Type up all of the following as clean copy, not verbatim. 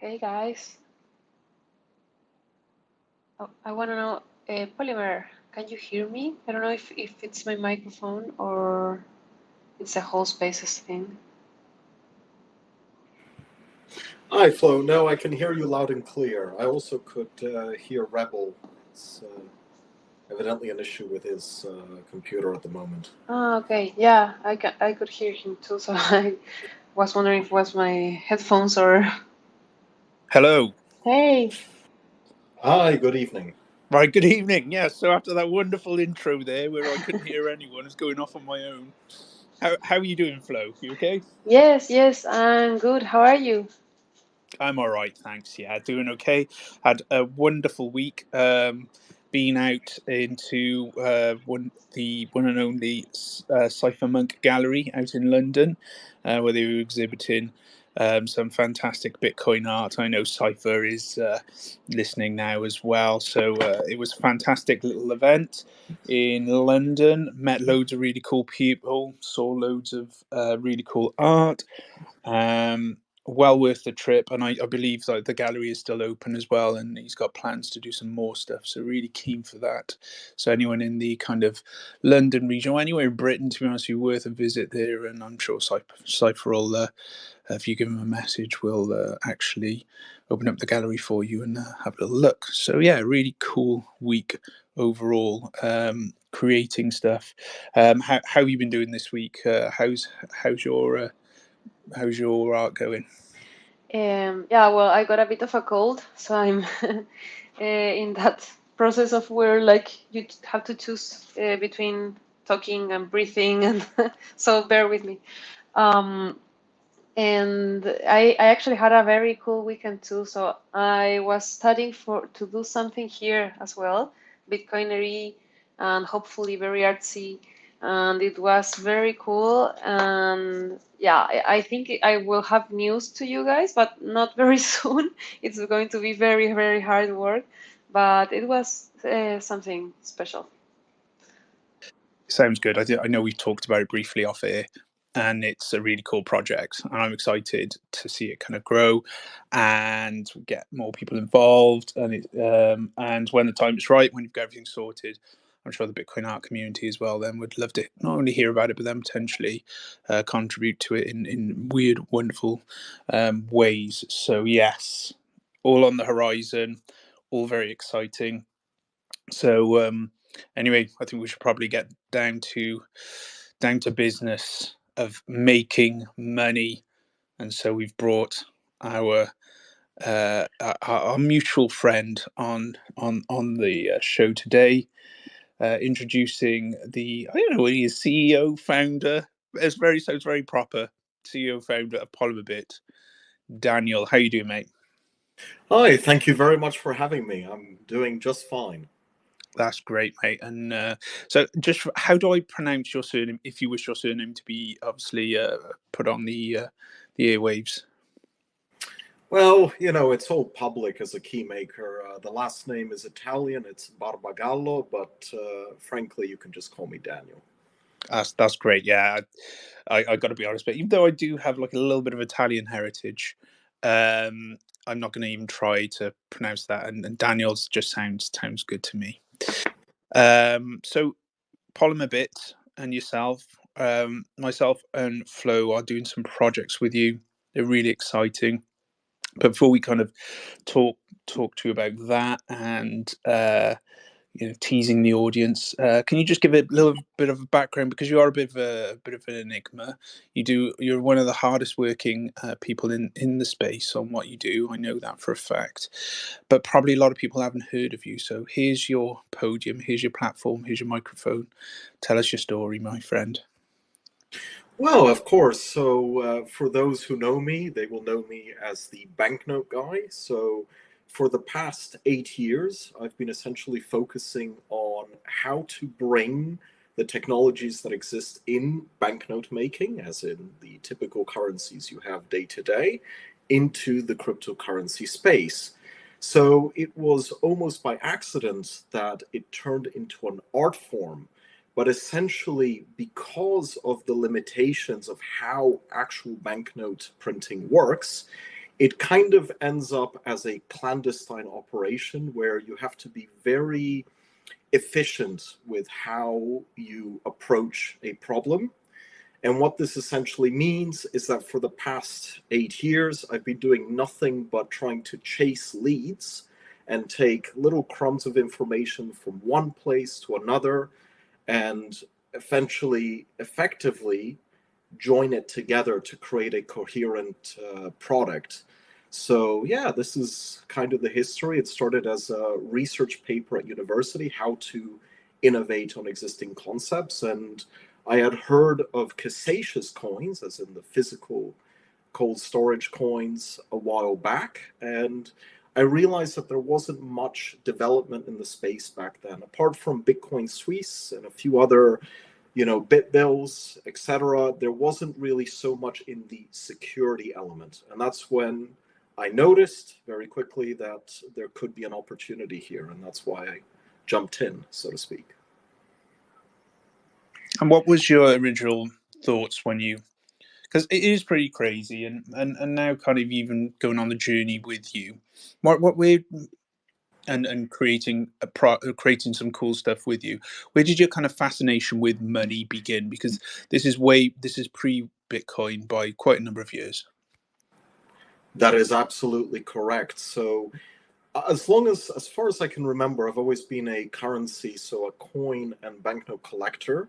Hey guys. Oh, I want to know, Polymer, can you hear me? I don't know if it's my microphone or it's a whole spaces thing. Hi, Flo. No, I can hear you loud and clear. I also could hear Rebel. It's evidently an issue with his computer at the moment. Ah, okay. Yeah, I could hear him too, so I was wondering if it was my headphones or. Hello. Hey. Hi, good evening. Right, good evening. Yeah, so after that wonderful intro there where I couldn't hear anyone, I was going off on my own. How are you doing, Flo? You okay? Yes, I'm good. How are you? I'm all right, thanks. Yeah, doing okay. Had a wonderful week. Been out into the one and only Cypher Monk Gallery out in London, where they were exhibiting some fantastic Bitcoin art. I know Cypher is listening now as well, so it was a fantastic little event in London. Met loads of really cool people, saw loads of really cool art. Well worth the trip, and I believe that the gallery is still open as well, and he's got plans to do some more stuff, so really keen for that. So anyone in the kind of London region or anywhere in Britain, to be honest, you're worth a visit there, and I'm sure Cypher will, if you give him a message, will actually open up the gallery for you and have a little look. So yeah, really cool week overall, creating stuff. How have you been doing this week? How's your art going? Yeah, well, I got a bit of a cold, so I'm in that process of where like you have to choose between talking and breathing, and so bear with me. Um, and I actually had a very cool weekend too. So I was studying to do something here as well, Bitcoinery, and hopefully very artsy. And it was very cool. And yeah, I think I will have news to you guys, but not very soon. It's going to be very, very hard work. But it was something special. Sounds good. I know we talked about it briefly off air, and it's a really cool project, and I'm excited to see it kind of grow and get more people involved. And when the time is right, when you've got everything sorted, I'm sure the Bitcoin art community as well then would love to not only hear about it, but then potentially contribute to it in weird, wonderful ways. So yes, all on the horizon, all very exciting. So anyway, I think we should probably get down to business of making money, and so we've brought our our mutual friend on the show today, introducing the, I don't know, he is CEO founder. Sounds very proper. CEO founder of Polymerbit. Daniel, how you doing, mate? Hi, thank you very much for having me. I'm doing just fine. That's great, mate. And so, just how do I pronounce your surname? If you wish your surname to be obviously put on the airwaves. Well, it's all public as a key maker. The last name is Italian, it's Barbagallo, but frankly, you can just call me Daniel. That's great. Yeah, I got to be honest, but even though I do have like a little bit of Italian heritage, I'm not going to even try to pronounce that. And Daniel's just sounds good to me. So Polymerbit and yourself, myself and Flo are doing some projects with you. They're really exciting. But before we kind of talk to you about that and teasing the audience, can you just give a little bit of a background, because you are a bit of an enigma. You're one of the hardest working people in the space on what you do. I know that for a fact, but probably a lot of people haven't heard of you. So here's your podium, here's your platform, here's your microphone. Tell us your story, my friend. Well, of course. So, for those who know me, they will know me as the banknote guy. So, for the past 8 years, I've been essentially focusing on how to bring the technologies that exist in banknote making, as in the typical currencies you have day to day, into the cryptocurrency space. So, it was almost by accident that it turned into an art form, but essentially, because of the limitations of how actual banknote printing works, it kind of ends up as a clandestine operation where you have to be very efficient with how you approach a problem. And what this essentially means is that for the past 8 years, I've been doing nothing but trying to chase leads and take little crumbs of information from one place to another and eventually, effectively, join it together to create a coherent product. So yeah, this is kind of the history. It started as a research paper at university, how to innovate on existing concepts. And I had heard of cassatious coins, as in the physical cold storage coins, a while back. And I realized that there wasn't much development in the space back then, apart from Bitcoin Suisse and a few other bit bills, etc. There wasn't really so much in the security element. And that's when I noticed very quickly that there could be an opportunity here. And that's why I jumped in, so to speak. And what was your original thoughts when you, because it is pretty crazy, and now kind of even going on the journey with you, what we're and creating creating some cool stuff with you. Where did your kind of fascination with money begin? Because this is pre-Bitcoin by quite a number of years. That is absolutely correct. So as far as I can remember, I've always been a currency, so a coin and banknote collector.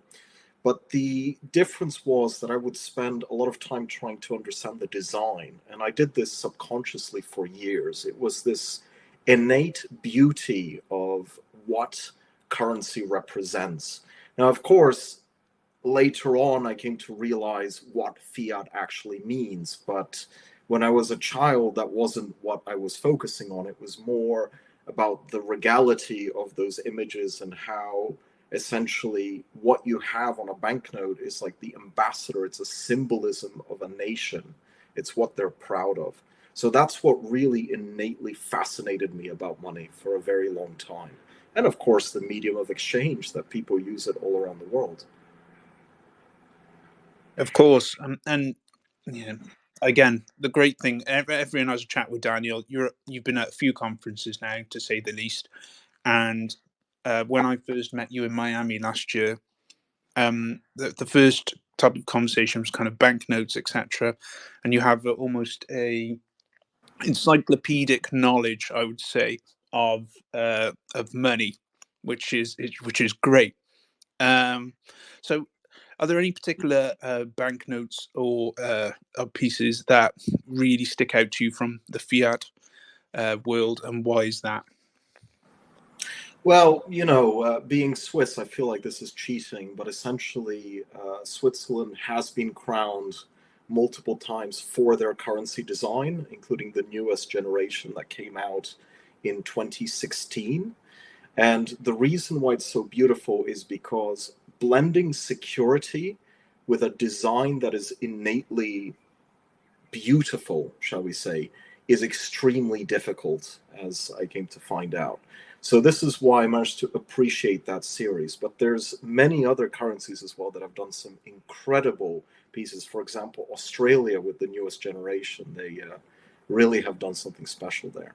But the difference was that I would spend a lot of time trying to understand the design. And I did this subconsciously for years. It was this innate beauty of what currency represents. Now, of course, later on, I came to realize what fiat actually means. But when I was a child, that wasn't what I was focusing on. It was more about the regality of those images and how essentially what you have on a banknote is like the ambassador. It's a symbolism of a nation. It's what they're proud of. So that's what really innately fascinated me about money for a very long time. And of course, the medium of exchange that people use it all around the world. Of course. And again, the great thing, everyone has a chat with Daniel. You've been at a few conferences now, to say the least. And when I first met you in Miami last year, the first type of conversation was kind of banknotes, etc. And you have almost a encyclopedic knowledge, I would say, of money, which is great. So, are there any particular banknotes or pieces that really stick out to you from the fiat world, and why is that? Well, being Swiss, I feel like this is cheating, but essentially, Switzerland has been crowned multiple times for their currency design, including the newest generation that came out in 2016. And the reason why it's so beautiful is because blending security with a design that is innately beautiful, shall we say, is extremely difficult, as I came to find out. So this is why I managed to appreciate that series. But there's many other currencies as well that have done some incredible pieces. For example, Australia with the newest generation, they really have done something special there.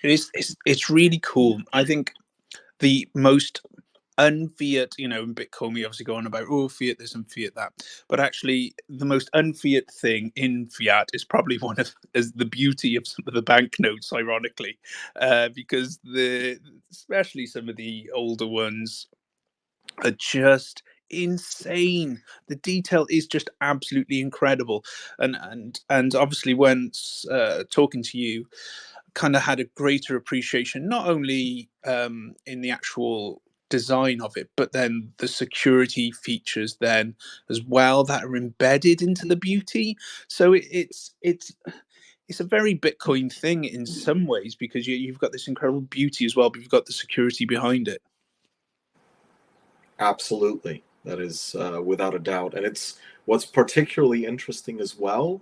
It's really cool. I think the most unfiat, in Bitcoin, we obviously go on about, fiat this and fiat that, but actually the most unfiat thing in fiat is probably is the beauty of some of the banknotes, ironically, because especially some of the older ones are just insane. The detail is just absolutely incredible, and obviously when talking to you, kind of had a greater appreciation, not only in the actual design of it, but then the security features then as well that are embedded into the beauty. So it's a very Bitcoin thing in some ways, because you've got this incredible beauty as well, but you've got the security behind it. Absolutely. That is without a doubt. And it's what's particularly interesting as well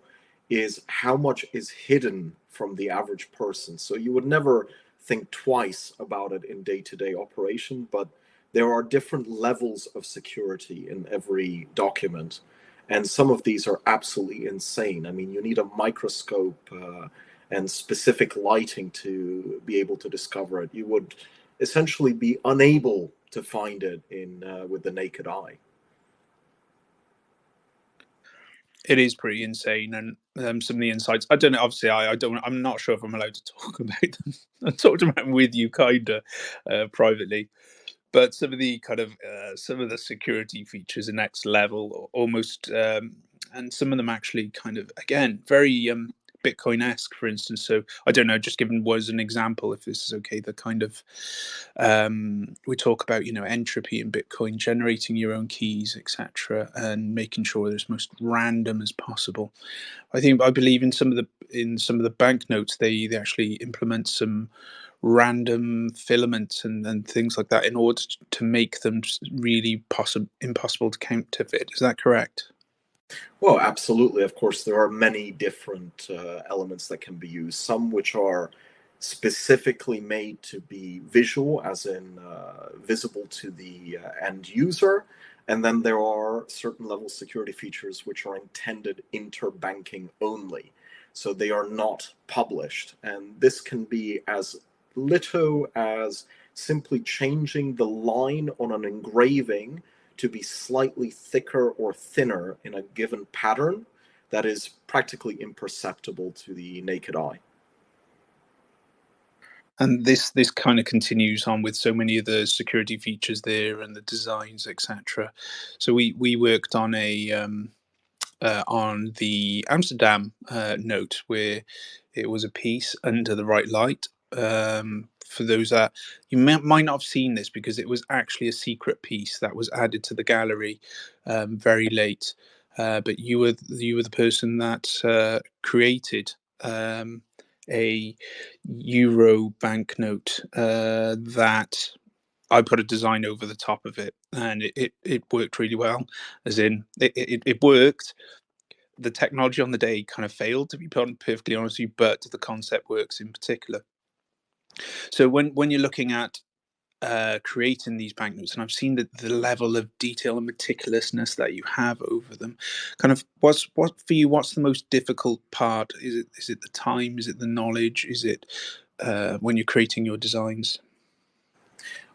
is how much is hidden from the average person. So you would never think twice about it in day-to-day operation, but there are different levels of security in every document. And some of these are absolutely insane. I mean, you need a microscope and specific lighting to be able to discover it. You would essentially be unable to find it in with the naked eye. It is pretty insane, and some of the insights. I don't know. Obviously, I don't. I'm not sure if I'm allowed to talk about them. I talked about them with you, kinda, privately. But some of the kind of some of the security features are next level, almost, and some of them actually kind of again very Bitcoin-esque, for instance. So I don't know, just given was an example, if this is okay, the kind of we talk about entropy in Bitcoin, generating your own keys, etc., and making sure they're as most random as possible. I believe in some of the banknotes they actually implement some random filaments and things like that in order to make them really impossible to counterfeit. Is that correct? Well, absolutely. Of course, there are many different elements that can be used, some which are specifically made to be visual, as in visible to the end user. And then there are certain level security features which are intended interbanking only. So they are not published. And this can be as little as simply changing the line on an engraving to be slightly thicker or thinner in a given pattern that is practically imperceptible to the naked eye. And this kind of continues on with so many of the security features there and the designs, etc. So we worked on on the Amsterdam note, where it was a piece under the right light. For those that might not have seen this, because it was actually a secret piece that was added to the gallery very late. But you were the person that created a euro banknote that I put a design over the top of it, and it worked really well. As in, it worked. The technology on the day kind of failed, to be perfectly honest with you, but the concept works in particular. So when you're looking at creating these banknotes, and I've seen the level of detail and meticulousness that you have over them, kind of what for you? What's the most difficult part? Is it the time? Is it the knowledge? Is it when you're creating your designs?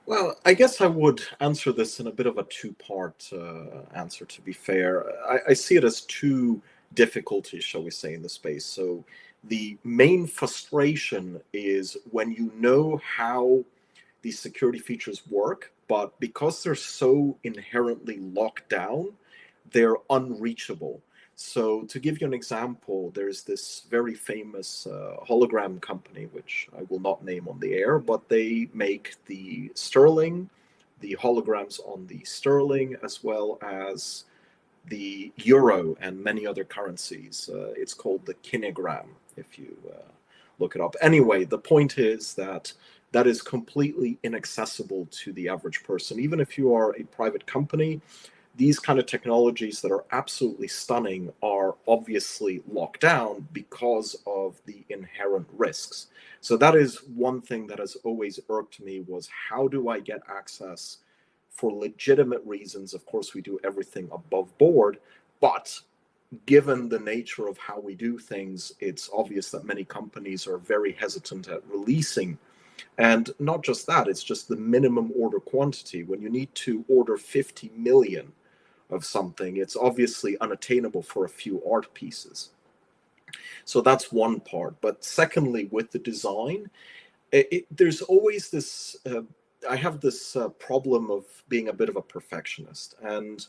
Well, I guess I would answer this in a bit of a two-part answer, to be fair. I see it as two difficulties, shall we say, in the space. So the main frustration is when you know how these security features work, but because they're so inherently locked down, they're unreachable. So, to give you an example, there's this very famous hologram company, which I will not name on the air, but they make the sterling, the holograms on the sterling, as well as the euro and many other currencies. It's called the kinegram, if you look it up. Anyway, the point is that that is completely inaccessible to the average person. Even if you are a private company, these kind of technologies that are absolutely stunning are obviously locked down because of the inherent risks. So that is one thing that has always irked me, was how do I get access for legitimate reasons? Of course, we do everything above board, but given the nature of how we do things, it's obvious that many companies are very hesitant at releasing. And not just that, it's just the minimum order quantity. When you need to order 50 million of something, it's obviously unattainable for a few art pieces. So that's one part. But secondly, with the design, there's always this I have this problem of being a bit of a perfectionist. And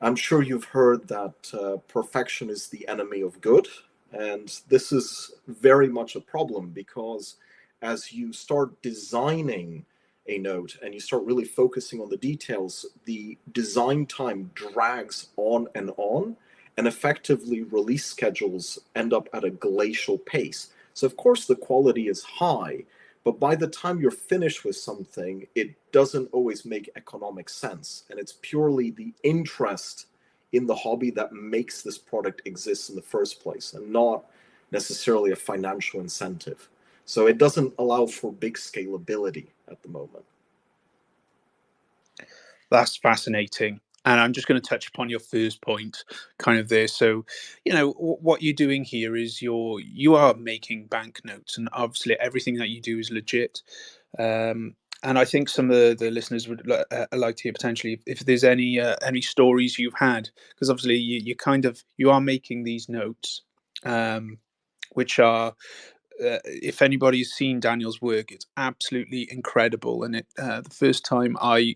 I'm sure you've heard that perfection is the enemy of good. And this is very much a problem, because as you start designing a note and you start really focusing on the details, the design time drags on, and effectively release schedules end up at a glacial pace. So, of course, the quality is high, but by the time you're finished with something, it doesn't always make economic sense. And it's purely the interest in the hobby that makes this product exist in the first place, and not necessarily a financial incentive. So it doesn't allow for big scalability at the moment. That's fascinating. And I'm just going to touch upon your first point kind of there. So, what you're doing here is you are making banknotes, and obviously everything that you do is legit. And I think some of the listeners would like to hear potentially if there's any stories you've had, because obviously you are making these notes, which are if anybody's seen Daniel's work, it's absolutely incredible. And the first time I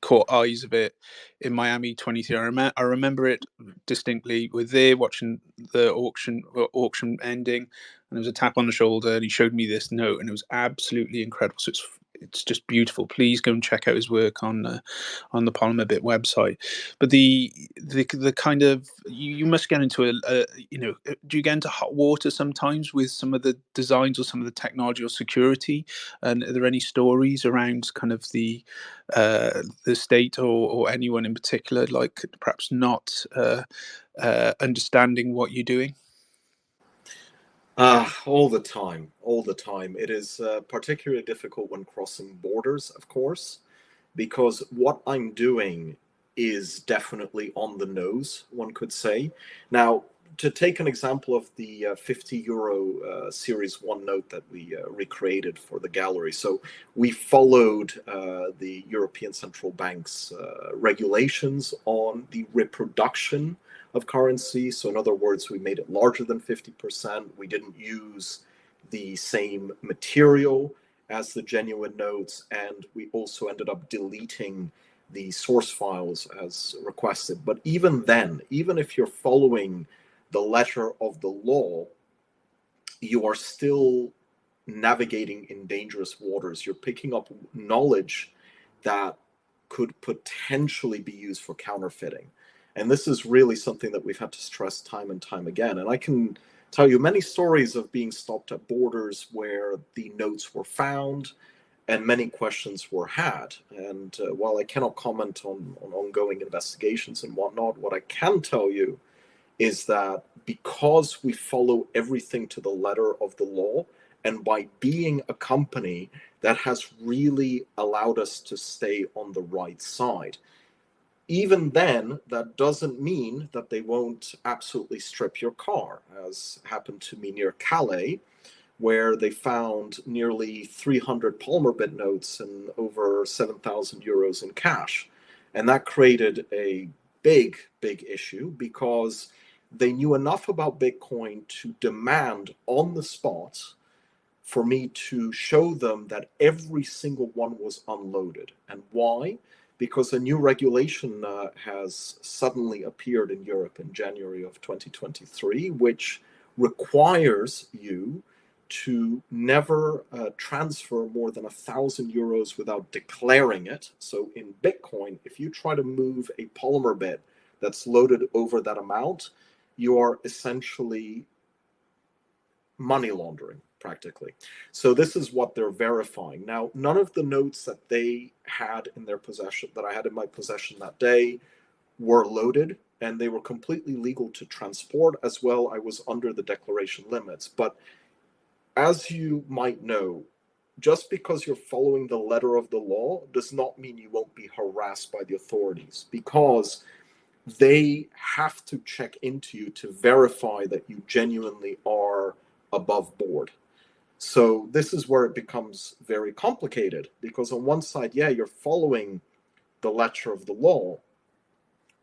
caught eyes of it in Miami 23. I remember it distinctly. We're there watching the auction ending, and there was a tap on the shoulder, and he showed me this note, and it was absolutely incredible. So it's just beautiful. Please go and check out his work on the Polymerbit website. But the kind of you must get into do you get into hot water sometimes with some of the designs or some of the technology or security? And are there any stories around kind of the state or anyone in particular, like perhaps not understanding what you're doing? All the time. It is particularly difficult when crossing borders, of course, because what I'm doing is definitely on the nose, one could say. Now, to take an example of the €50 Series 1 note that we recreated for the gallery. So we followed the European Central Bank's regulations on the reproduction of currency. So in other words, we made it larger than 50%. We didn't use the same material as the genuine notes, and we also ended up deleting the source files as requested. But even then, even if you're following the letter of the law, you are still navigating in dangerous waters. You're picking up knowledge that could potentially be used for counterfeiting. And this is really something that we've had to stress time and time again. And I can tell you many stories of being stopped at borders where the notes were found and many questions were had. And while I cannot comment on ongoing investigations and whatnot, what I can tell you is that because we follow everything to the letter of the law, and by being a company that has really allowed us to stay on the right side, even then, that doesn't mean that they won't absolutely strip your car, as happened to me near Calais, where they found nearly 300 Polymerbit notes and over 7,000 euros in cash. And that created a big issue because they knew enough about Bitcoin to demand on the spot for me to show them that every single one was unloaded. And why? Because a new regulation has suddenly appeared in Europe in January of 2023, which requires you to never transfer more than 1,000 euros without declaring it. So in Bitcoin, if you try to move a Polymerbit that's loaded over that amount, you are essentially money laundering, practically. So this is what they're verifying. Now, none of the notes that they had in their possession, that I had in my possession that day, were loaded, and they were completely legal to transport. As well, I was under the declaration limits. But as you might know, just because you're following the letter of the law does not mean you won't be harassed by the authorities, because they have to check into you to verify that you genuinely are above board. So this is where it becomes very complicated, because on one side, yeah, you're following the letter of the law,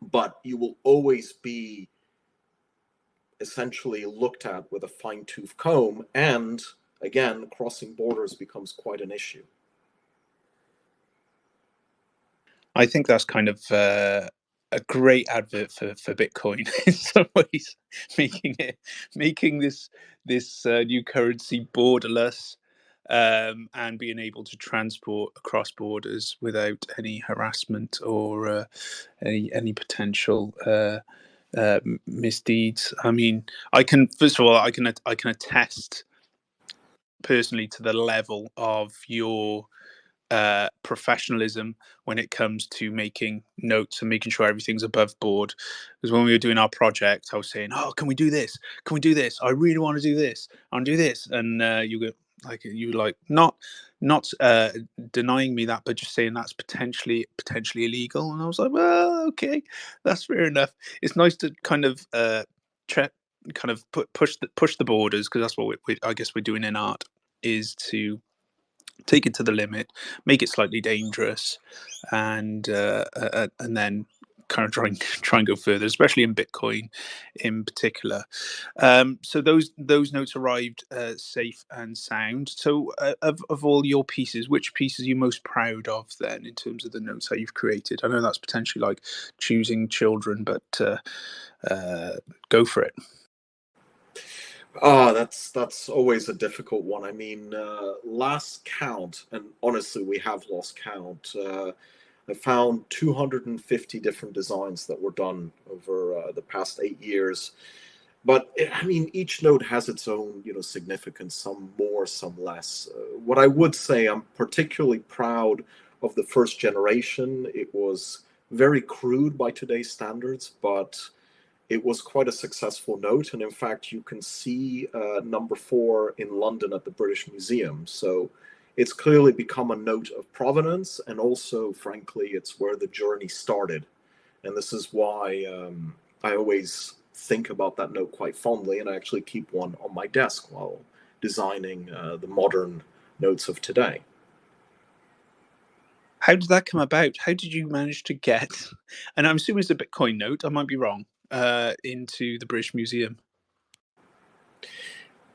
but you will always be essentially looked at with a fine-tooth comb, and again, crossing borders becomes quite an issue. I think that's kind of a great advert for Bitcoin in some ways, making this new currency borderless, and being able to transport across borders without any harassment or any potential misdeeds. I mean, I can attest personally to the level of your professionalism when it comes to making notes and making sure everything's above board. Because when we were doing our project, I was saying, "Oh, can we do this? Can we do this? I really want to do this. I want to do this." And you go, Like you not denying me that, but just saying that's potentially illegal. And I was like, well, okay, that's fair enough. It's nice to kind of push the borders, because that's what I guess we're doing in art, is to take it to the limit, make it slightly dangerous, and then kind of try and go further, especially in Bitcoin in particular. So those notes arrived safe and sound. So of all your pieces, which piece are you most proud of then in terms of the notes that you've created? I know that's potentially like choosing children, but go for it. That's always a difficult one. I mean, last count, and honestly, we have lost count. I found 250 different designs that were done over the past 8 years. But I mean, each node has its own, significance. Some more, some less. What I would say, I'm particularly proud of the first generation. It was very crude by today's standards, but it was quite a successful note. And in fact, you can see number 4 in London at the British Museum. So it's clearly become a note of provenance. And also, frankly, it's where the journey started. And this is why I always think about that note quite fondly. And I actually keep one on my desk while designing the modern notes of today. How did that come about? How did you manage to get, and I'm assuming it's a Bitcoin note, I might be wrong, into the British Museum?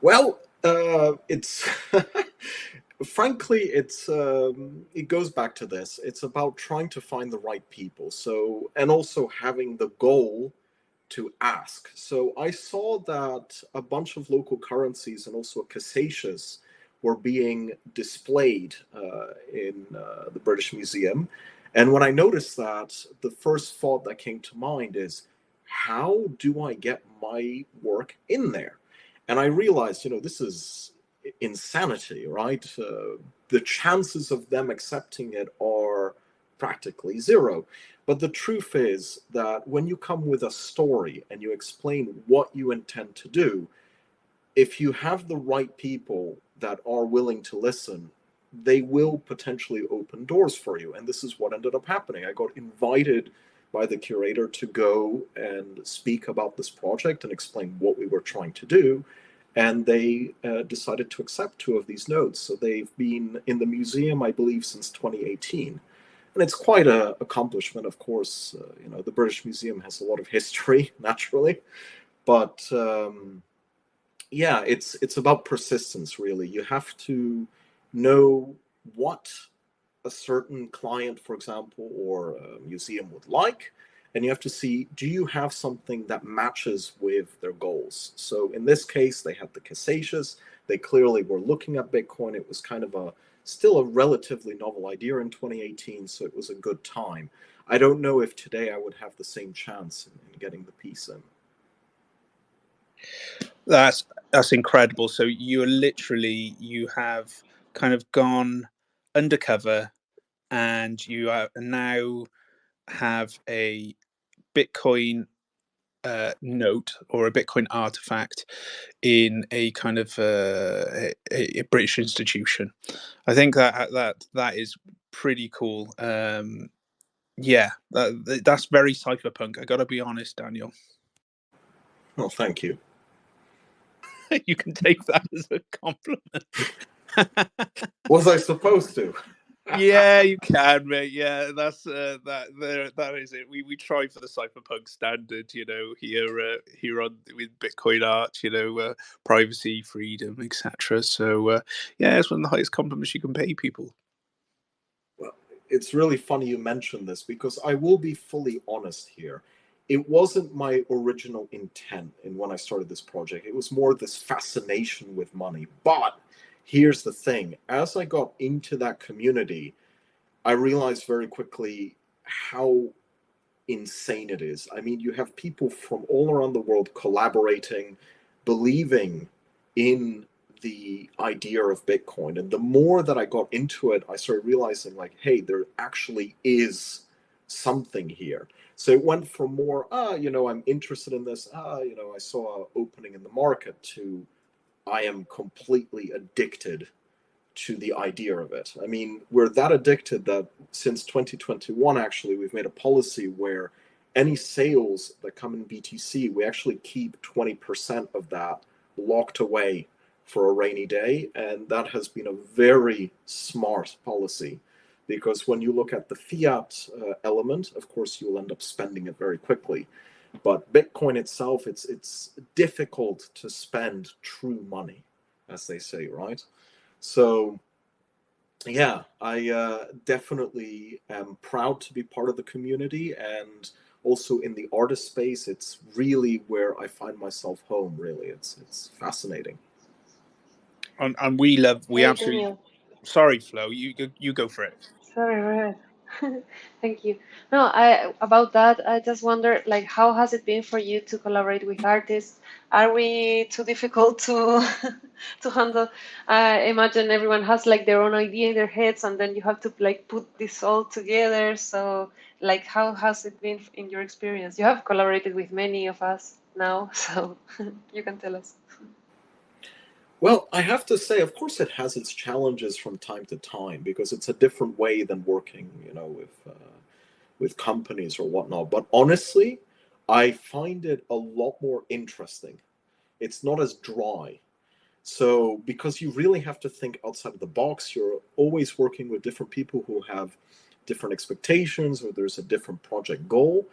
Well, it's frankly, it goes back to this. It's about trying to find the right people. So, and also having the goal to ask. So I saw that a bunch of local currencies and also Cassatius were being displayed in the British Museum. And when I noticed that, the first thought that came to mind is, how do I get my work in there? And I realized, this is insanity, right? The chances of them accepting it are practically zero. But the truth is that when you come with a story and you explain what you intend to do, if you have the right people that are willing to listen, they will potentially open doors for you. And this is what ended up happening. I got invited by the curator to go and speak about this project and explain what we were trying to do. And they decided to accept 2 of these notes. So they've been in the museum, I believe, since 2018. And it's quite an accomplishment, of course. The British Museum has a lot of history, naturally. But yeah, it's about persistence, really. You have to know what a certain client, for example, or a museum would like. And you have to see, do you have something that matches with their goals? So in this case, they had the Cassatius. They clearly were looking at Bitcoin. It was kind of still a relatively novel idea in 2018, so it was a good time. I don't know if today I would have the same chance in getting the piece in. That's incredible. So you have kind of gone undercover, and you now have a Bitcoin note or a Bitcoin artifact in a kind of a British institution. I think that is pretty cool. Yeah, that's very cypherpunk. I got to be honest, Daniel. Well, thank you. You can take that as a compliment. Was I supposed to? Yeah, you can, mate. Yeah, that's that is it. We try for the cypherpunk standard, here on with Bitcoin art, privacy, freedom, etc. So yeah, it's one of the highest compliments you can pay people. Well, it's really funny you mentioned this, because I will be fully honest here. It wasn't my original intent in when I started this project. It was more this fascination with money. But here's the thing. As I got into that community, I realized very quickly how insane it is. I mean, you have people from all around the world collaborating, believing in the idea of Bitcoin. And the more that I got into it, I started realizing, like, hey, there actually is something here. So it went from more, I'm interested in this, I saw an opening in the market, to I am completely addicted to the idea of it. I mean, we're that addicted that since 2021, actually, we've made a policy where any sales that come in BTC, we actually keep 20% of that locked away for a rainy day. And that has been a very smart policy, because when you look at the fiat element, of course, you'll end up spending it very quickly. But Bitcoin itself, it's difficult to spend true money, as they say, right? So, yeah, I definitely am proud to be part of the community, and also in the artist space, it's really where I find myself home. Really, it's fascinating. And we Hey, absolutely. Daniel. Sorry, Flo, you go for it. Sorry, Red. Thank you. No, about that, I just wonder, like, how has it been for you to collaborate with artists? Are we too difficult to to handle? I imagine everyone has like their own idea in their heads, and then you have to like put this all together. So, like, how has it been in your experience? You have collaborated with many of us now, so you can tell us. Well, I have to say, of course, it has its challenges from time to time, because it's a different way than working, with companies or whatnot. But honestly, I find it a lot more interesting. It's not as dry. So, because you really have to think outside of the box, you're always working with different people who have different expectations, or there's a different project goal.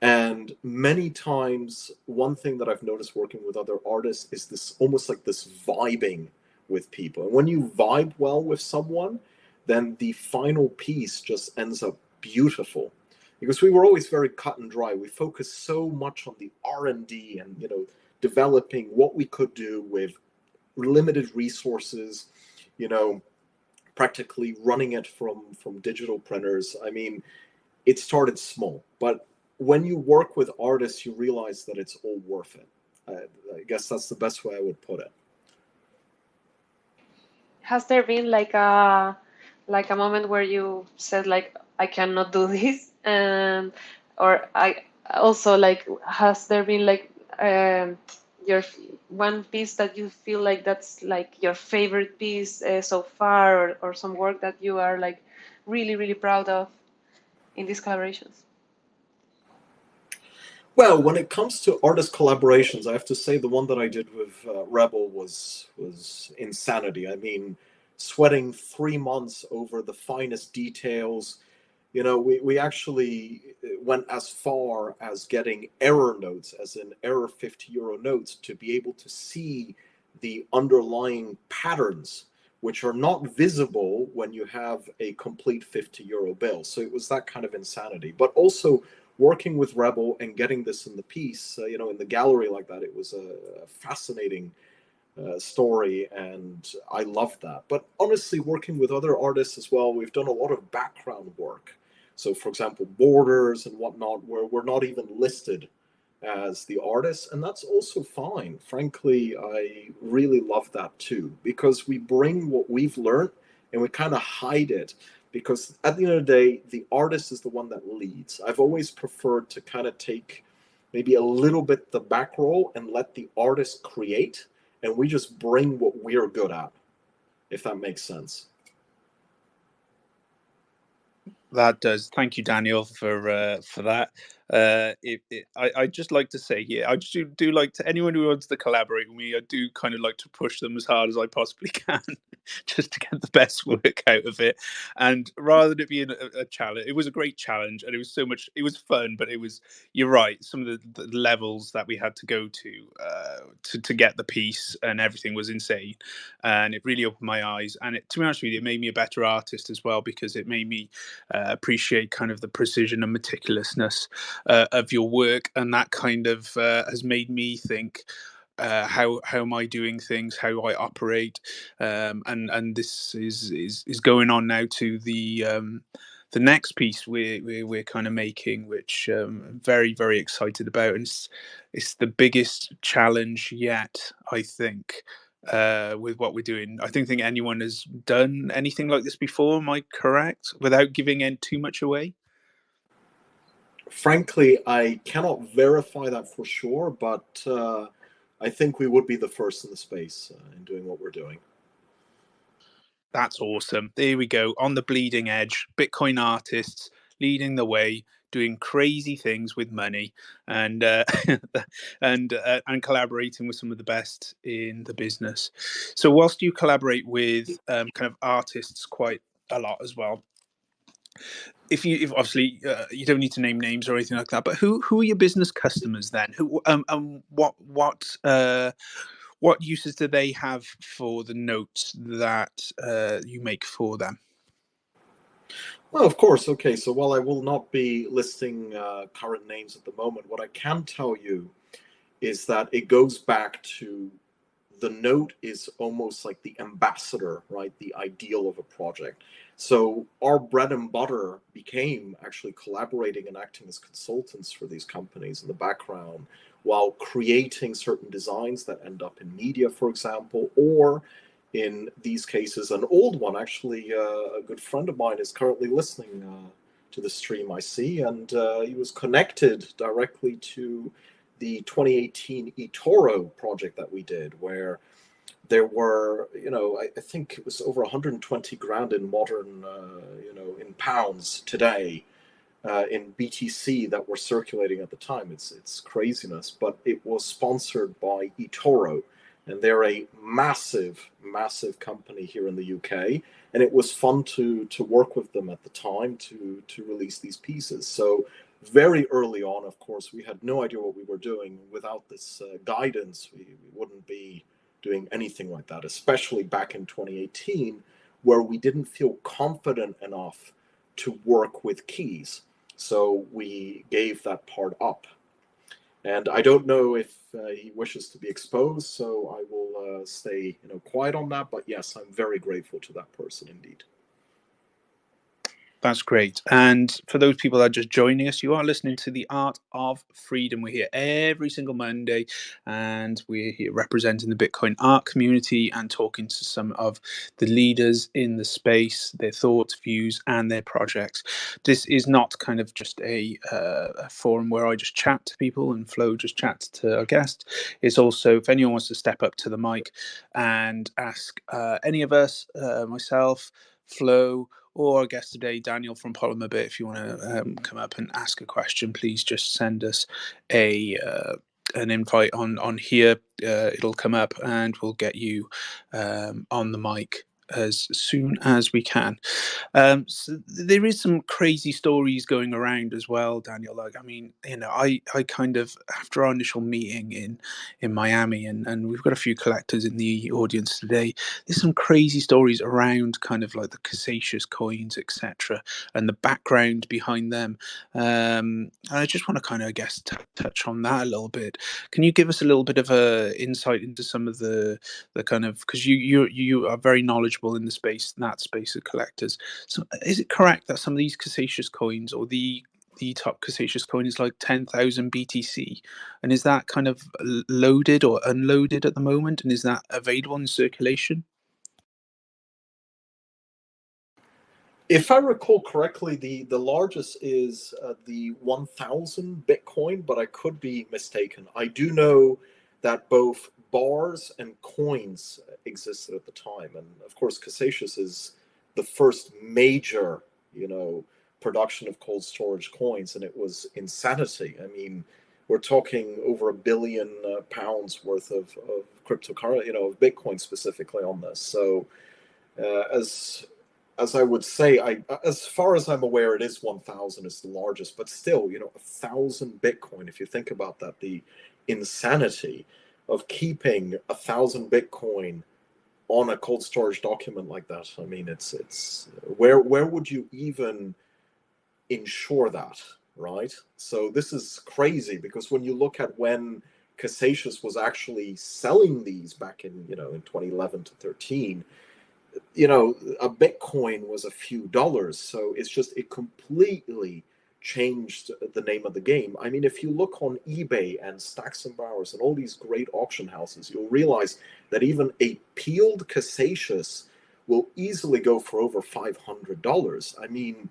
And many times, one thing that I've noticed working with other artists is this almost like this vibing with people. And when you vibe well with someone, then the final piece just ends up beautiful. Because we were always very cut and dry. We focused so much on the R&D and developing what we could do with limited resources, you know, practically running it from digital printers. I mean, it started small, but when you work with artists, you realize that it's all worth it. I guess that's the best way I would put it. Has there been like a moment where you said like I cannot do this, and or I also like has there been like your one piece that you feel like that's like your favorite piece so far, or some work that you are like really proud of in these collaborations? Well, when it comes to artist collaborations, I have to say the one that I did with Rebel was insanity. I mean, sweating 3 months over the finest details. We actually went as far as getting error notes, as in error 50 euro notes, to be able to see the underlying patterns, which are not visible when you have a complete 50 euro bill. So it was that kind of insanity. But also working with Rebel and getting this in the piece, in the gallery like that, it was a fascinating story, and I loved that. But honestly, working with other artists as well, we've done a lot of background work. So, for example, borders and whatnot, where we're not even listed as the artist, and that's also fine. Frankly, I really love that too, because we bring what we've learned and we kind of hide it. Because at the end of the day, the artist is the one that leads. I've always preferred to kind of take maybe a little bit the back role and let the artist create, and we just bring what we're good at, if that makes sense. That does. Thank you, Daniel, for that. I'd just like to say here, I just do like to anyone who wants to collaborate with me, I do kind of like to push them as hard as I possibly can, just to get the best work out of it. And rather than it being a challenge, it was a great challenge, and it was so much. It was fun, but it was. You're right. Some of the levels that we had to go to get the piece and everything was insane, and it really opened my eyes. And to be honest with you, it made me a better artist as well, because it made me appreciate kind of the precision and meticulousness of your work, and that kind of has made me think, how am I doing things, how I operate, and this is going on now to the next piece we're kind of making, which I'm very excited about, and it's the biggest challenge yet, I think. With what we're doing, I don't think anyone has done anything like this before. Am I correct? Without giving in too much away. Frankly, I cannot verify that for sure, but I think we would be the first in the space in doing what we're doing. That's awesome. There we go. On the bleeding edge, Bitcoin artists leading the way, doing crazy things with money, and and collaborating with some of the best in the business. So whilst you collaborate with kind of artists quite a lot as well, if obviously you don't need to name names or anything like that, but who are your business customers then? Who what uses do they have for the notes that you make for them? Well, of course. Okay, so while I will not be listing current names at the moment, what I can tell you is that it goes back to the note is almost like the ambassador, right? The ideal of a project. So our bread and butter became actually collaborating and acting as consultants for these companies in the background while creating certain designs that end up in media, for example, or in these cases, an old one, actually, a good friend of mine is currently listening to the stream, I see, and he was connected directly to the 2018 eToro project that we did, where there were, I think it was over 120 grand in modern, in pounds today, in BTC that were circulating at the time. It's craziness, but it was sponsored by eToro, and they're a massive, massive company here in the UK. And it was fun to work with them at the time to release these pieces. So very early on, of course, we had no idea what we were doing. Without this guidance, we wouldn't be doing anything like that, especially back in 2018, where we didn't feel confident enough to work with keys. So we gave that part up. And I don't know if he wishes to be exposed, so I will stay quiet on that. But yes, I'm very grateful to that person indeed. That's great. And for those people that are just joining us, you are listening to The Art of Freedom. We're here every single Monday, and we're here representing the Bitcoin art community and talking to some of the leaders in the space, their thoughts, views, and their projects. This is not kind of just a forum where I just chat to people and Flo just chats to our guest. It's also, if anyone wants to step up to the mic and ask any of us, myself, Flo, or our guest today, Daniel from Polymerbit, if you want to come up and ask a question, please just send us an invite on here. It'll come up and we'll get you on the mic as soon as we can. So there is some crazy stories going around as well, Daniel. Like, I mean, I kind of, after our initial meeting in Miami, and we've got a few collectors in the audience today, there's some crazy stories around kind of like the Casacious coins, etc., and the background behind them. I just want to kind of, I guess, touch on that a little bit. Can you give us a little bit of a insight into some of the kind of, because you are very knowledgeable in the space, that space of collectors. So is it correct that some of these Casacious coins, or the top Casacious coin, is like 10,000 BTC, and is that kind of loaded or unloaded at the moment, and is that available in circulation? If I recall correctly, the largest is the 1,000 Bitcoin, but I could be mistaken. I do know that both bars and coins existed at the time, and of course, Casacious is the first major, production of cold storage coins, and it was insanity. I mean, we're talking over £1 billion worth of cryptocurrency, of Bitcoin specifically on this. So, as I would say, as far as I'm aware, it is 1,000 is the largest, but still, 1,000 Bitcoin. If you think about that, the insanity of keeping 1,000 Bitcoin on a cold storage document like that. I mean, it's where would you even ensure that, right? So this is crazy, because when you look at when Casacious was actually selling these back in, in 2011 to 13, a Bitcoin was a few dollars. So it completely changed the name of the game. I mean, if you look on eBay and Stacks and Barrels and all these great auction houses, you'll realize that even a peeled Casacious will easily go for over $500. I mean,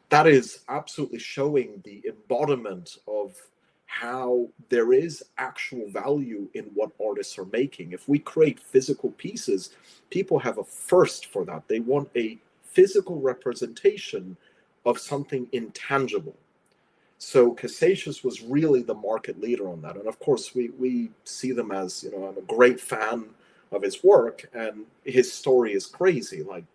that is absolutely showing the embodiment of how there is actual value in what artists are making. If we create physical pieces, people have a thirst for that. They want a physical representation of something intangible. So Cassatius was really the market leader on that. And of course, we see them as, I'm a great fan of his work, and his story is crazy. Like,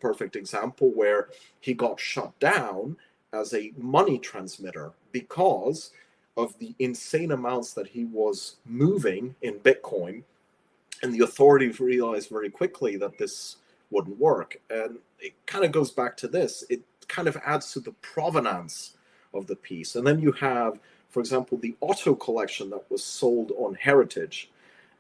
perfect example where he got shut down as a money transmitter because of the insane amounts that he was moving in Bitcoin. And the authorities realized very quickly that this wouldn't work. And it kind of goes back to this. It kind of adds to the provenance of the piece. And then you have, for example, the Otto collection that was sold on Heritage.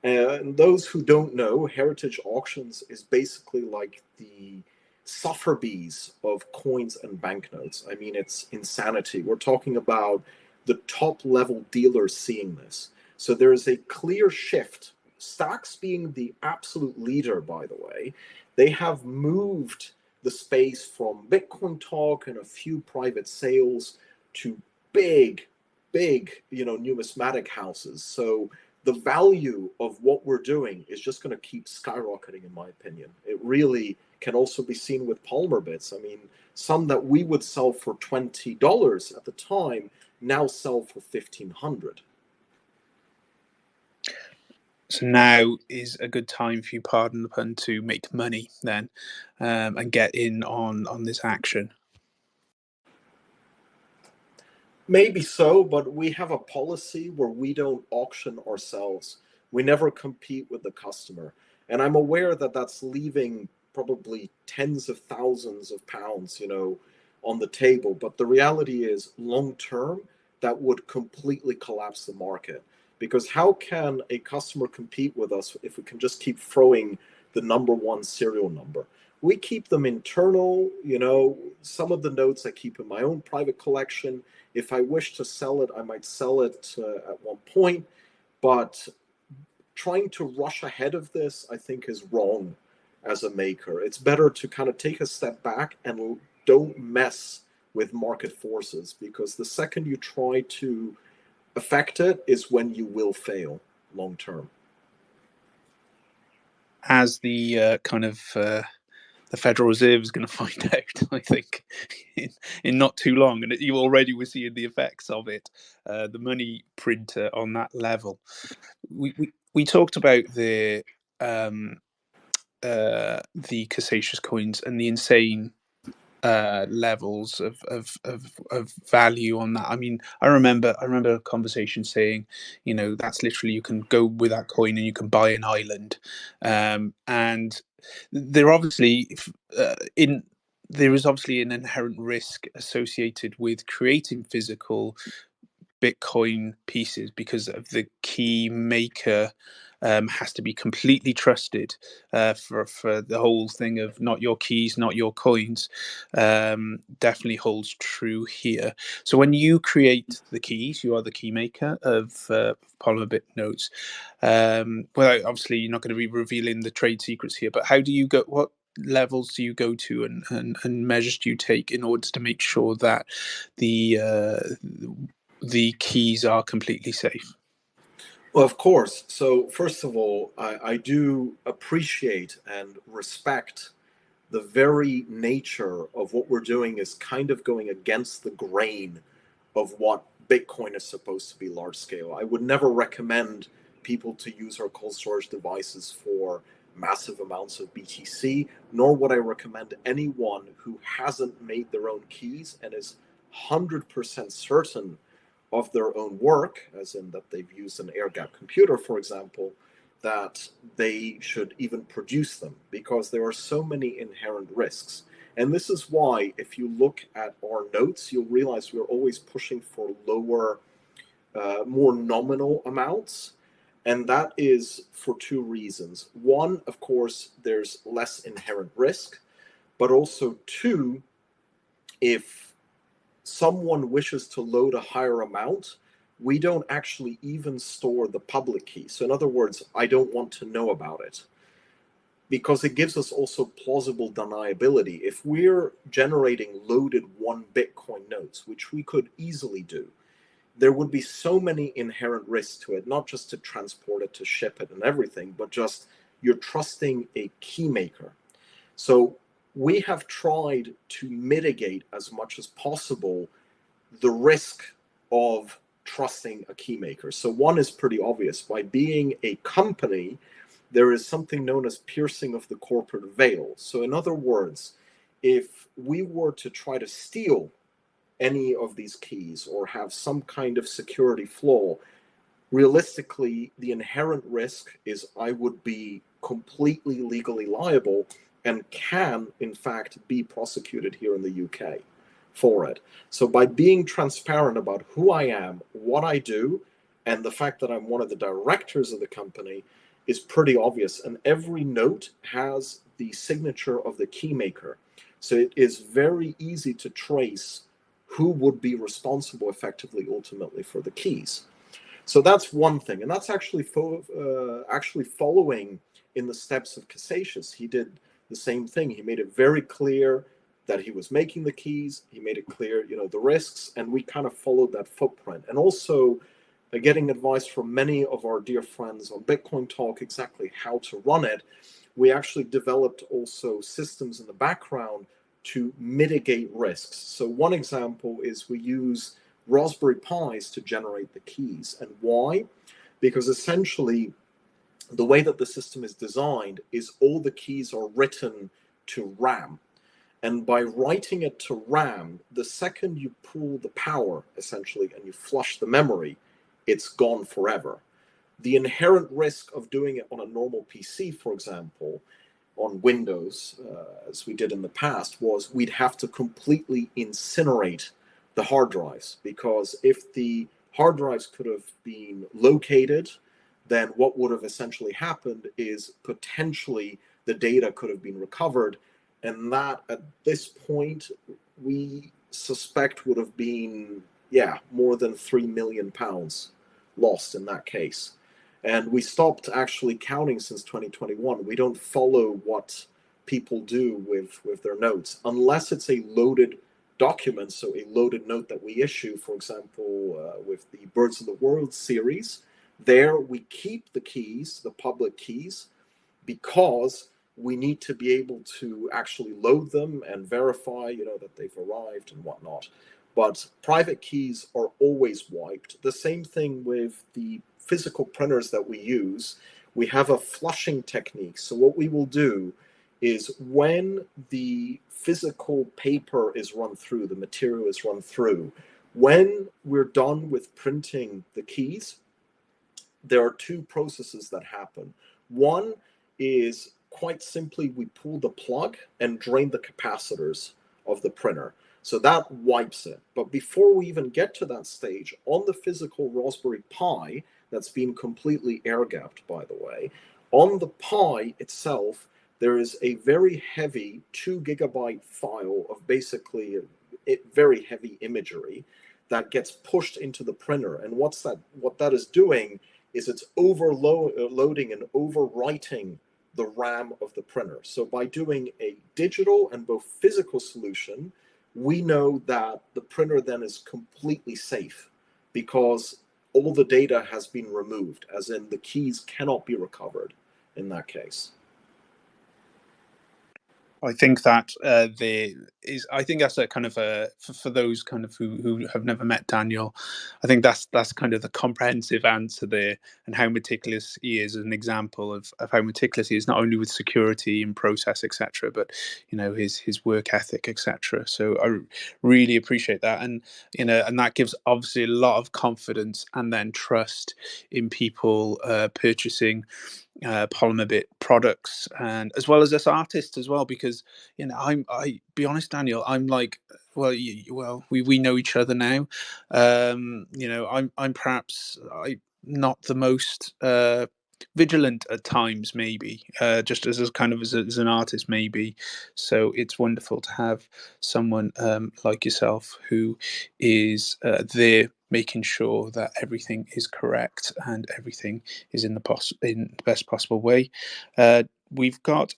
And those who don't know, Heritage Auctions is basically like the Sotheby's of coins and banknotes. I mean, it's insanity. We're talking about the top level dealers seeing this. So there is a clear shift. Stacks being the absolute leader, by the way, they have moved the space from Bitcoin talk and a few private sales to big, numismatic houses. So the value of what we're doing is just going to keep skyrocketing, in my opinion. It really can also be seen with Polymerbits. I mean, some that we would sell for $20 at the time now sell for $1,500. So now is a good time for you, pardon the pun, to make money then, and get in on this action. Maybe so, but we have a policy where we don't auction ourselves. We never compete with the customer. And I'm aware that that's leaving probably tens of thousands of pounds, on the table. But the reality is, long term, that would completely collapse the market. Because how can a customer compete with us if we can just keep throwing the number one serial number? We keep them internal, some of the notes I keep in my own private collection. If I wish to sell it, I might sell it at one point. But trying to rush ahead of this, I think, is wrong as a maker. It's better to kind of take a step back and don't mess with market forces, because the second you try to affect it is when you will fail long term. As the the Federal Reserve is going to find out, I think, in not too long, and you already were seeing the effects of it. The money printer on that level. We talked about the Cassatius coins and the insane levels of value on that. I mean, I remember a conversation saying, that's literally, you can go with that coin and you can buy an island, and there obviously there is obviously an inherent risk associated with creating physical Bitcoin pieces, because of the key maker has to be completely trusted for the whole thing of not your keys, not your coins. Definitely holds true here. So when you create the keys, you are the key maker of Polymerbit notes. Well, obviously you're not going to be revealing the trade secrets here, but how do you go? What levels do you go to, and measures do you take in order to make sure that the keys are completely safe? Well, of course. So first of all, I do appreciate and respect the very nature of what we're doing is kind of going against the grain of what Bitcoin is supposed to be large scale. I would never recommend people to use our cold storage devices for massive amounts of BTC, nor would I recommend anyone who hasn't made their own keys and is 100% certain of their own work, as in that they've used an air-gapped computer, for example, that they should even produce them, because there are so many inherent risks. And this is why, if you look at our notes, you'll realize we're always pushing for lower, more nominal amounts. And that is for two reasons. One, of course, there's less inherent risk, but also two, if someone wishes to load a higher amount, we don't actually even store the public key. So in other words, I don't want to know about it, because it gives us also plausible deniability. If we're generating loaded 1 Bitcoin notes, which we could easily do, there would be so many inherent risks to it, not just to transport it, to ship it and everything, but just you're trusting a key maker. So we have tried to mitigate as much as possible the risk of trusting a key maker. So one is pretty obvious. By being a company, there is something known as piercing of the corporate veil. So in other words, if we were to try to steal any of these keys or have some kind of security flaw, realistically, the inherent risk is I would be completely legally liable and can, in fact, be prosecuted here in the UK for it. So by being transparent about who I am, what I do, and the fact that I'm one of the directors of the company is pretty obvious. And every note has the signature of the key maker. So it is very easy to trace who would be responsible effectively ultimately for the keys. So that's one thing, and that's actually following in the steps of Cassatius. He did the same thing. He made it very clear that he was making the keys. He made it clear, the risks, and we kind of followed that footprint. And also getting advice from many of our dear friends on Bitcoin Talk exactly how to run it. We actually developed also systems in the background to mitigate risks. So one example is we use Raspberry Pis to generate the keys. And why? Because essentially the way that the system is designed is all the keys are written to RAM. And by writing it to RAM, the second you pull the power, essentially, and you flush the memory, it's gone forever. The inherent risk of doing it on a normal PC, for example, on Windows, as we did in the past, was we'd have to completely incinerate the hard drives, because if the hard drives could have been located, then what would have essentially happened is potentially the data could have been recovered, and that at this point we suspect would have been more than £3 million lost in that case. And we stopped actually counting since 2021. We don't follow what people do with their notes unless it's a loaded document, so a loaded note that we issue, for example, with the Birds of the World series. There we keep the keys, the public keys, because we need to be able to actually load them and verify, that they've arrived and whatnot. But private keys are always wiped. The same thing with the physical printers that we use. We have a flushing technique. So what we will do is when the physical paper is run through, the material is run through, when we're done with printing the keys, there are two processes that happen. One is quite simply we pull the plug and drain the capacitors of the printer. So that wipes it. But before we even get to that stage, on the physical Raspberry Pi, that's been completely air-gapped, by the way, on the Pi itself, there is a very heavy 2 gigabyte file of basically very heavy imagery that gets pushed into the printer. And what that is doing is it's overloading and overwriting the RAM of the printer. So by doing a digital and both physical solution, we know that the printer then is completely safe because all the data has been removed, as in the keys cannot be recovered in that case. I think that I think that's a kind of for those kind of who have never met Daniel, I think that's kind of the comprehensive answer there, and how meticulous he is, an example of how meticulous he is, not only with security and process, etc., but his work ethic, etc. So I really appreciate that, and and that gives obviously a lot of confidence and then trust in people purchasing Polymerbit products, and as well as us artists as well, because I be honest, Daniel, I'm like, well, we know each other now. I'm perhaps not the most vigilant at times, maybe just as kind of as an artist, maybe. So it's wonderful to have someone like yourself who is there making sure that everything is correct and everything is in the best possible way. We've got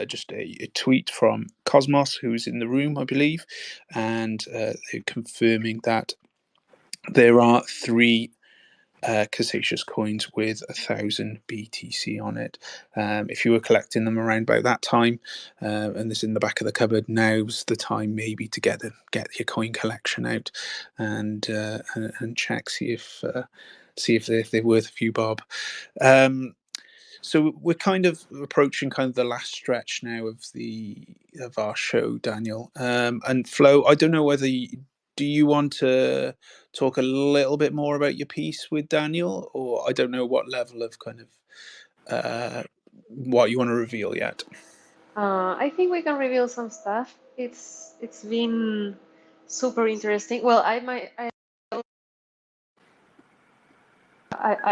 just a tweet from Cosmos, who's in the room, I believe, and they're confirming that there are 3 Cassatius coins with 1,000 BTC on it. If you were collecting them around about that time, and this in the back of the cupboard, now's the time maybe to get your coin collection out and check, see if they're worth a few bob. So we're kind of approaching kind of the last stretch now of our show, Daniel. And Flo, I don't know whether do you want to talk a little bit more about your piece with Daniel, or I don't know what level of kind of what you want to reveal yet. I think we can reveal some stuff. It's been super interesting. Well, I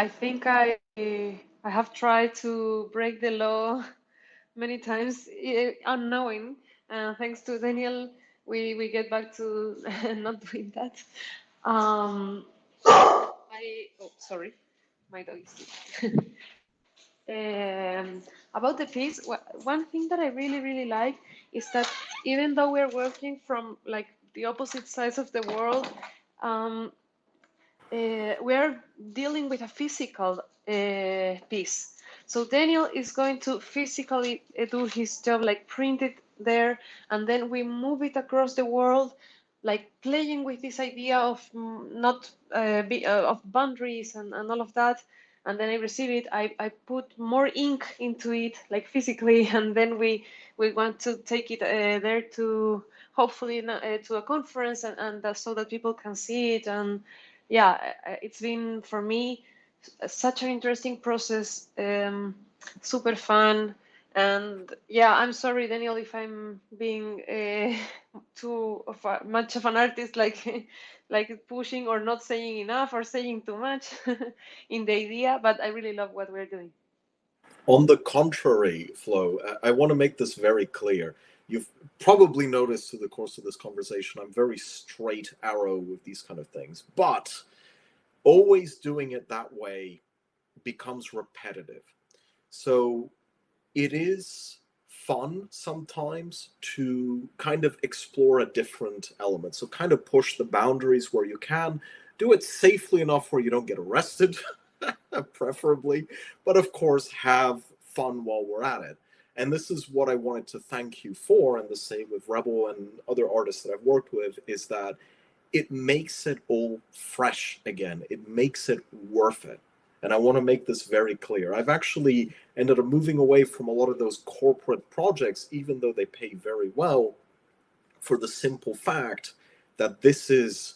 think I have tried to break the law many times unknowing. Thanks to Daniel, we get back to not doing that. Sorry, my dog is about the piece, one thing that I really like is that even though we're working from like the opposite sides of the world, we're dealing with a physical piece. So Daniel is going to physically do his job, like print it there, and then we move it across the world, like playing with this idea of not of boundaries and all of that. And then I receive it. I put more ink into it, like physically, and then we want to take it there to hopefully to a conference and so that people can see it. And yeah, it's been for me such an interesting process, super fun. And yeah, I'm sorry, Daniel, if I'm being much of an artist, like like pushing or not saying enough or saying too much in the idea, but I really love what we're doing. On the contrary, Flo, I want to make this very clear. You've probably noticed through the course of this conversation, I'm very straight arrow with these kind of things, but always doing it that way becomes repetitive. So it is fun sometimes to kind of explore a different element. So kind of push the boundaries where you can, do it safely enough where you don't get arrested, preferably, but of course have fun while we're at it. And this is what I wanted to thank you for, and the same with Rebel and other artists that I've worked with, is that it makes it all fresh again. It makes it worth it. And I want to make this very clear. I've actually ended up moving away from a lot of those corporate projects, even though they pay very well, for the simple fact that this is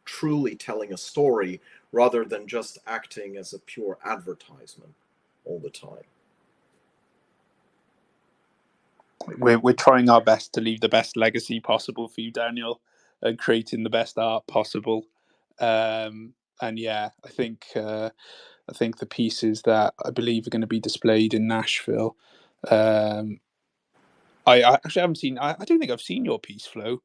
truly telling a story rather than just acting as a pure advertisement all the time. We're trying our best to leave the best legacy possible for you, Daniel, and creating the best art possible. And yeah, I think the pieces that I believe are going to be displayed in Nashville. I actually haven't seen. I don't think I've seen your piece, Flo,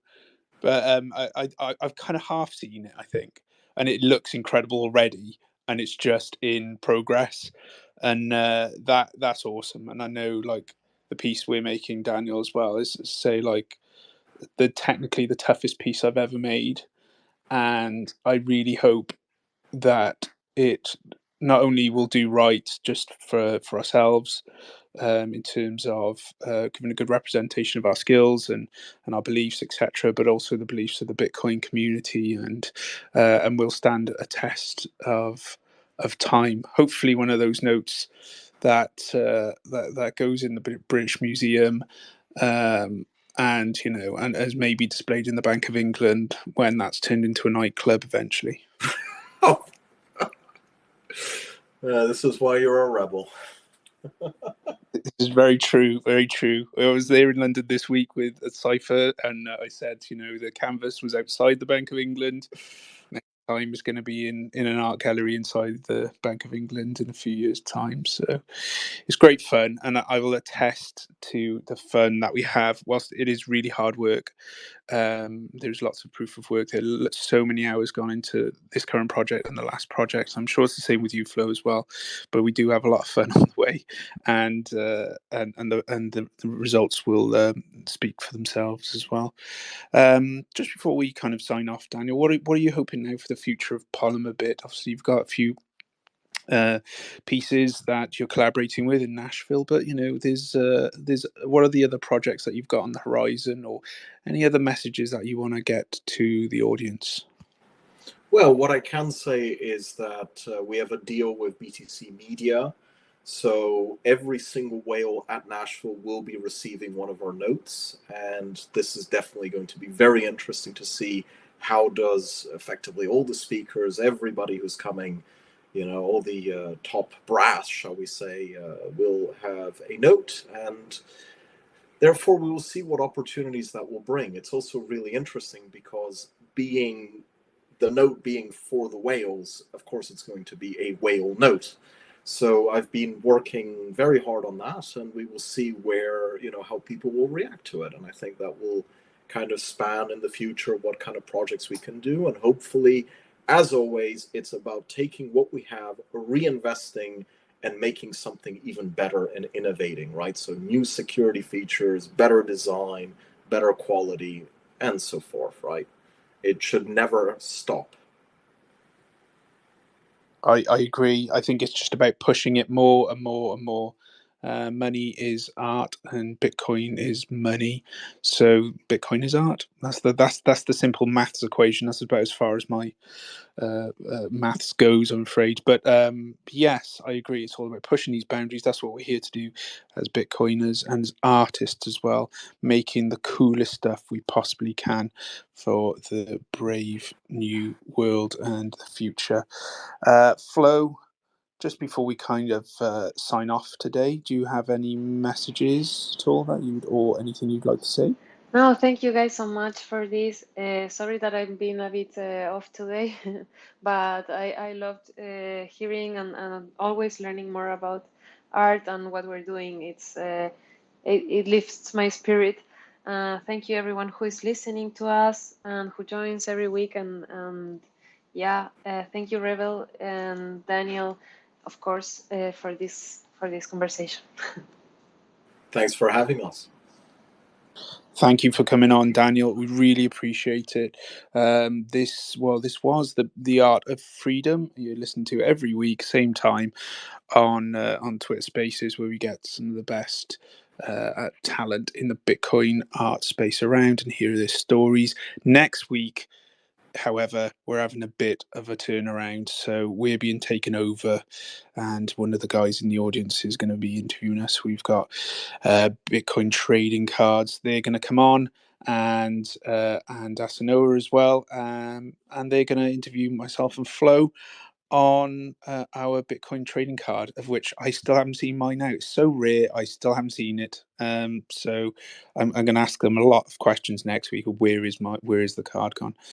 but I've kind of half seen it, I think, and it looks incredible already, and it's just in progress, and that's awesome. And I know, like, the piece we're making, Daniel, as well, is, say, like, technically the toughest piece I've ever made, and I really hope that it not only will do right just for ourselves, in terms of giving a good representation of our skills and our beliefs, etc., but also the beliefs of the Bitcoin community, and will stand a test of time. Hopefully, one of those notes that goes in the British Museum, and and as maybe displayed in the Bank of England when that's turned into a nightclub eventually. Oh. This is why you're a rebel. This is very true, very true. I was there in London this week with a cipher, and I said, the canvas was outside the Bank of England. Next time is going to be in an art gallery inside the Bank of England in a few years' time. So it's great fun, and I will attest to the fun that we have, whilst it is really hard work. There's lots of proof of work. There's so many hours gone into this current project and the last project. I'm sure it's the same with you, Flo, as well. But we do have a lot of fun on the way, and the results will speak for themselves as well. Just before we kind of sign off, Daniel, what are you hoping now for the future of Polymerbit? Obviously, you've got a few pieces that you're collaborating with in Nashville, but there's what are the other projects that you've got on the horizon, or any other messages that you want to get to the audience? Well, what I can say is that we have a deal with BTC Media, so every single whale at Nashville will be receiving one of our notes, and this is definitely going to be very interesting to see how does effectively all the speakers, everybody who's coming, all the top brass, shall we say, will have a note, and therefore we will see what opportunities that will bring. It's also really interesting because the note being for the whales, of course it's going to be a whale note. So I've been working very hard on that, and we will see where, how people will react to it. And I think that will kind of span in the future what kind of projects we can do, and hopefully, as always, it's about taking what we have, reinvesting, and making something even better and innovating, right? So new security features, better design, better quality, and so forth, right? It should never stop. I agree. I think it's just about pushing it more and more and more. Money is art, and Bitcoin is money. So Bitcoin is art. That's the simple maths equation. That's about as far as my maths goes, I'm afraid. But yes, I agree. It's all about pushing these boundaries. That's what we're here to do as Bitcoiners and as artists as well, making the coolest stuff we possibly can for the brave new world and the future. Flo, just before we kind of sign off today, do you have any messages at all or anything you'd like to say? No, thank you guys so much for this. Sorry that I'm being a bit off today, but I loved hearing and always learning more about art and what we're doing. It lifts my spirit. Thank you everyone who is listening to us and who joins every week. And yeah, thank you Rebel and Daniel, of course, for this conversation. Thanks for having us. Thank you for coming on, Daniel. We really appreciate it. This was the Art of Freedom. You listen to it every week, same time, on Twitter Spaces, where we get some of the best talent in the Bitcoin art space around and hear their stories. Next week, however, we're having a bit of a turnaround, so we're being taken over, and one of the guys in the audience is going to be interviewing us. We've got Bitcoin trading cards. They're going to come on, and Asanoa as well, and they're going to interview myself and Flo on our Bitcoin trading card, of which I still haven't seen mine out. It's so rare, I still haven't seen it. So I'm going to ask them a lot of questions next week. Where is the card gone?